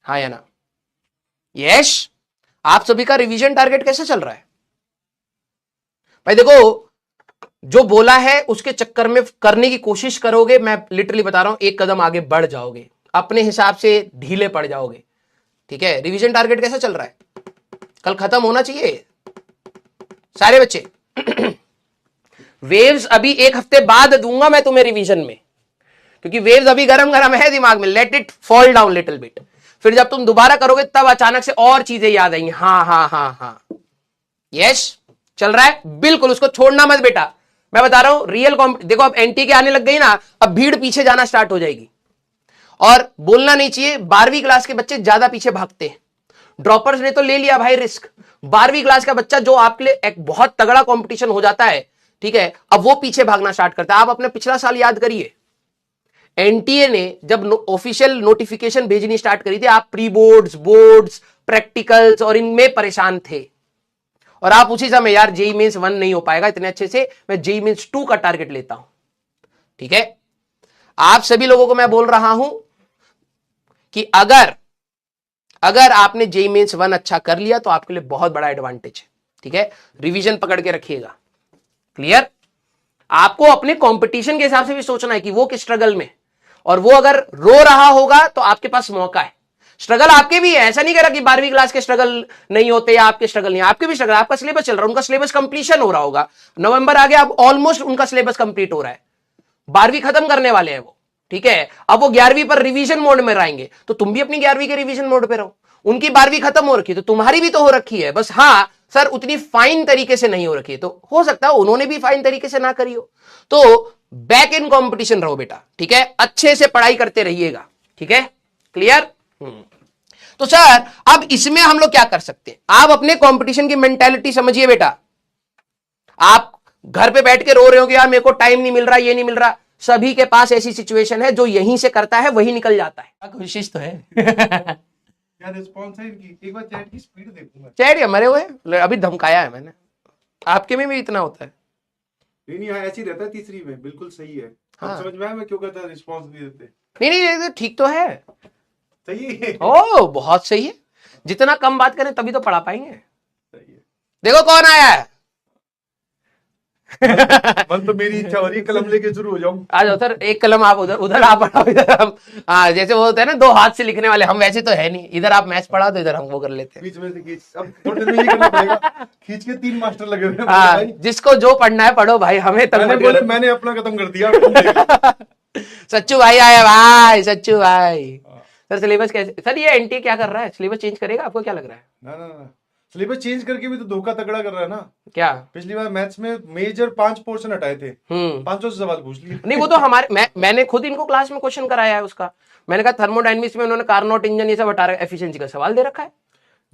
हाँ या ना? यस। आप सभी का रिवीजन टारगेट कैसे चल रहा है भाई? देखो, जो बोला है उसके चक्कर में करने की कोशिश करोगे, मैं लिटरली बता रहा हूं, एक कदम आगे बढ़ जाओगे, अपने हिसाब से ढीले पड़ जाओगे। ठीक है? रिवीजन टारगेट कैसा चल रहा है? कल खत्म होना चाहिए सारे बच्चे। वेव्स अभी एक हफ्ते बाद दूंगा मैं तुम्हें रिवीजन में, क्योंकि वेव्स अभी गरम गरम है दिमाग में। Let it fall down little bit, फिर जब तुम दोबारा करोगे तब अचानक से और चीजें याद आएंगी। हाँ हाँ हाँ हाँ, यस, चल रहा है बिल्कुल, उसको छोड़ना मत बेटा। मैं बता रहा हूं रियल देखो, अब एनटी के आने लग गई ना, अब भीड़ पीछे जाना स्टार्ट हो जाएगी। और बोलना नहीं चाहिए, 12वीं क्लास के बच्चे ज्यादा पीछे भागते हैं। ड्रॉपर्स ने तो ले लिया भाई रिस्क। 12वीं क्लास का बच्चा जो आपके लिए एक बहुत तगड़ा कंपटीशन हो जाता है, ठीक है, अब वो पीछे भागना स्टार्ट करता है। आप अपने पिछला साल याद करिए, एनटीए ने जब ऑफिशियल नोटिफिकेशन भेजनी स्टार्ट करी थी, आप प्री बोर्ड्स, बोर्ड्स, प्रैक्टिकल्स और इनमें परेशान थे, और आप उसी समय यार जेई मींस 1 नहीं हो पाएगा इतने अच्छे से, मैं जेई मींस 2 का टारगेट लेता हूं। ठीक है? आप सभी लोगों को मैं बोल रहा हूं कि अगर आपने जेई मींस 1 अच्छा कर लिया तो आपके लिए बहुत बड़ा एडवांटेज है। ठीक है? रिवीजन पकड़ के रखिएगा। क्लियर? आपको अपने कंपटीशन के हिसाब से भी सोचना है कि वो किस स्ट्रगल में, और वो अगर रो रहा होगा तो आपके पास मौका है। स्ट्रगल आपके भी है, ऐसा नहीं कह रहा कि 12वीं क्लास के स्ट्रगल नहीं होते या आपके स्ट्रगल नहीं, आपके भी स्ट्रगल। आपका सिलेबस चल रहा है, उनका सिलेबस कंप्लीशन हो रहा होगा, नवंबर आ गया, अब ऑलमोस्ट उनका सिलेबस कंप्लीट हो रहा है, 12वीं खत्म करने वाले हैं वो। ठीक है? अब वो 11वीं पर रिवीजन मोड में रहेंगे, तो तुम भी अपनी 11वीं के रिवीजन मोड पे रहो। उनकी 12वीं खत्म हो रखी है तो तुम्हारी भी तो हो रखी है, बस हाँ सर उतनी फाइन तरीके से नहीं हो रखी है, तो हो सकता है उन्होंने भी फाइन तरीके से ना करी हो। तो बैक इन कंपटीशन रहो बेटा। ठीक है? अच्छे से पढ़ाई करते रहिएगा। ठीक है? क्लियर? तो सर अब इसमें हम लोग क्या कर सकते हैं? आप अपने कंपटीशन की मेंटालिटी समझिए बेटा। आप घर पे बैठ के रो रहे हो कि यार मेरे को टाइम नहीं मिल रहा, ये नहीं मिल रहा, सभी के पास ऐसी सिचुएशन है, जो यहीं से करता है वही निकल जाता है। कोशिश तो है। क्या रिस्पॉन्स है इनकी? एक बार चैट की स्पीड देखूंगा। चैट या मरे हुए, अभी धमकाया है मैंने। आपके में भी इतना होता है? नहीं हाँ, ऐसे ही रहता है तीसरी में, बिल्कुल सही है। हाँ। समझ में आया मैं क्यों कहता है रिस्पॉन्स नहीं देते। नहीं, ठीक तो है। सही है। ओ बहुत सही है, जितना कम बात करें तभी तो पढ़ा पाएंगे। सही है। देखो कौन आया है। मन तो मेरी इच्छा हो रही है कलम लेके शुरू हो जाऊं। आ जाओ सर, एक कलम आप उधर आप पढ़ाओ, इधर हम। हाँ, जैसे वो होता है ना 2 हाथ से लिखने वाले, हम वैसे तो है नहीं, इधर आप मैथ्स पढ़ा दो, इधर हम वो कर लेते हैं। बीच में से खींच, अब थोड़ी देर में ये करना पड़ेगा। खींच के 3 मास्टर लगे हुए हैं हाँ, जिसको जो पढ़ना है पढ़ो भाई, हमें तक मैंने अपना खत्म कर दिया। सच्चू भाई आया भाई, सच्चू भाई। सर सिलेबस कैसे, सर ये एनटी क्या कर रहा है, सिलेबस चेंज करेगा आपको क्या लग रहा है? ना सिलेबस चेंज करके भी तो धोखा तगड़ा कर रहा है ना। क्या? पिछली बार मैथ्स में मेजर 5 पोर्शन हटाए थे, 500 से सवाल पूछ लिए। नहीं वो तो हमारे मैंने खुद इनको क्लास में क्वेश्चन कराया है उसका। मैंने कहा थर्मोडायनेमिक्स में उन्होंने कार्नोट इंजन ये सब हटा रखा है, एफिशिएंसी का सवाल दे रखा है।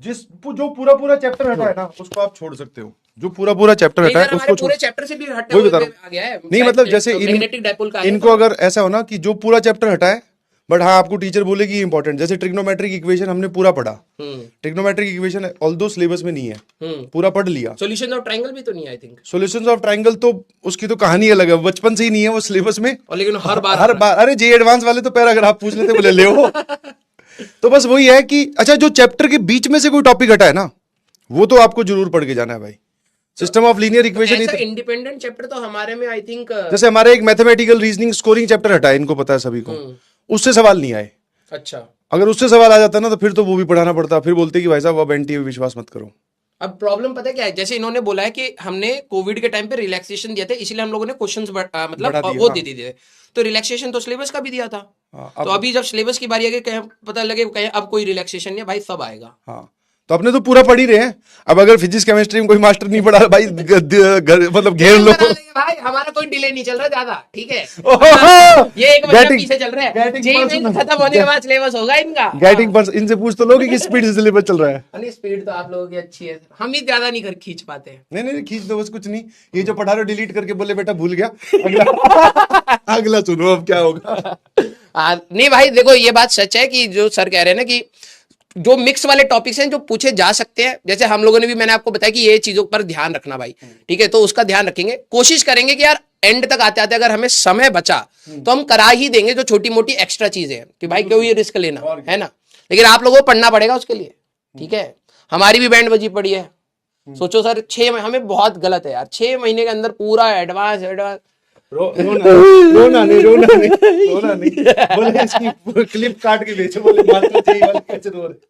जो पूरा चैप्टर हटा है ना उसको आप छोड़ सकते हो, जो पूरा चैप्टर हटा है उसको पूरे चैप्टर से भी हटा आ गया है। नहीं मतलब जैसे इनको अगर ऐसा हो ना कि जो पूरा चैप्टर हटा है, बट हाँ आपको टीचर बोलेगी इंपॉर्टेंट, जैसे ट्रिग्नोमेट्रिक इक्वेशन हमने पूरा पढ़ा, ट्रिग्नोमेट्रिक इक्वेशन ऑल्दो सिलेबस में नहीं है, पूरा पढ़ लिया। सॉल्यूशंस ऑफ ट्रायंगल भी तो नहीं, I think solutions of triangle तो उसकी तो कहानी अलग है, बचपन से ही नहीं है वो सिलेबस में, और लेकिन हर बार अरे जे एडवांस वाले तो पैराग्राफ पूछ लेते बोले ले हो। तो बस वही है कि अच्छा जो चैप्टर के बीच में से कोई टॉपिक हटा है ना, वो तो आपको जरूर पढ़ के जाना है भाई। System of linear equation independent chapter तो हमारे में आई थिंक, जैसे हमारे एक मैथमेटिकल रीजनिंग स्कोरिंग चैप्टर हटा है, इनको पता है सभी को, उससे सवाल नहीं आए। अच्छा, अगर उससे सवाल आ जाता ना तो फिर तो वो भी पढ़ाना पढ़ता, फिर बोलते कि भाई साहब अब एनटीए विश्वास मत करो। अब प्रॉब्लम पता है क्या है, जैसे इन्होंने बोला है कि हमने कोविड के टाइम पे रिलैक्सेशन दिया था, इसलिए हम लोगों ने क्वेश्चंस मतलब वो दे दिए, तो रिलैक्सेशन तो सिलेबस का भी दिया था। तो अभी जब सिलेबस की बारी आ गई, कहीं पता लगे कहीं अब कोई रिलैक्सेशन नहीं, भाई सब आएगा। हाँ तो अपने तो पूरा पढ़ ही रहे हैं। अब अगर फिजिक्स केमिस्ट्री में कोई मास्टर नहीं पढ़ा भाई मतलब घेर लो भाई, हमारा कोई डिले नहीं चल रहा ज्यादा, ठीक है। ये एक Getting- पीछे चल रहा है, जेईई खत्म होने के बाद सिलेबस होगा इनका। गेटिंग पर इनसे पूछ तो लोगे कि स्पीड से सिलेबस चल रहा है। नहीं स्पीड तो आप लोगों की अच्छी है, हम ही ज्यादा नहीं खींच पाते हैं। नहीं खींच दो बस, कुछ नहीं। ये जो पढ़ा रहे हो डिलीट करके बोले बेटा भूल गया, अगला अगला सुनो अब क्या होगा। नहीं भाई देखो, ये बात सच है कि जो सर कह रहे हैं ना कि जो मिक्स वाले टॉपिक्स हैं जो पूछे जा सकते हैं, जैसे हम लोगों ने भी, मैंने आपको बताया कि ये चीजों पर ध्यान रखना भाई, ठीक है, तो उसका ध्यान रखेंगे, कोशिश करेंगे कि यार एंड तक आते आते अगर हमें समय बचा तो हम करा ही देंगे जो छोटी मोटी एक्स्ट्रा चीजें हैं, कि भाई क्यों ये रिस्क लेना है ना। लेकिन आप लोगों को पढ़ना पड़ेगा उसके लिए, ठीक है। हमारी भी बैंड बजी पड़ी है। सोचो सर 6 महीने, हमें बहुत गलत है यार, 6 महीने के अंदर पूरा एडवांस रोना नहीं बोले इसकी क्लिप काट के बेचो, बोले मास्टर जी वाले कैसे रो रहे।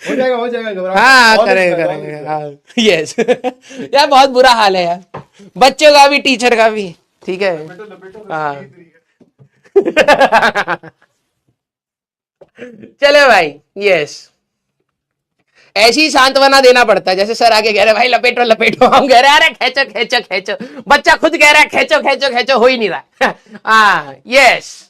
हो जाएगा घबराओ। हाँ करेंगे हाँ यस यार बहुत बुरा हाल है यार, बच्चों का भी टीचर का भी, ठीक है। हाँ चले भाई, यस ऐसी सांत्वना देना पड़ता है, जैसे सर आगे कह रहे भाई लपेटो लपेटो, हम कह रहे अरे खेचो खेचो खेचो, बच्चा खुद कह रहा है खेचो खेचो खेचो, हो ही नहीं रहा। हाँ यस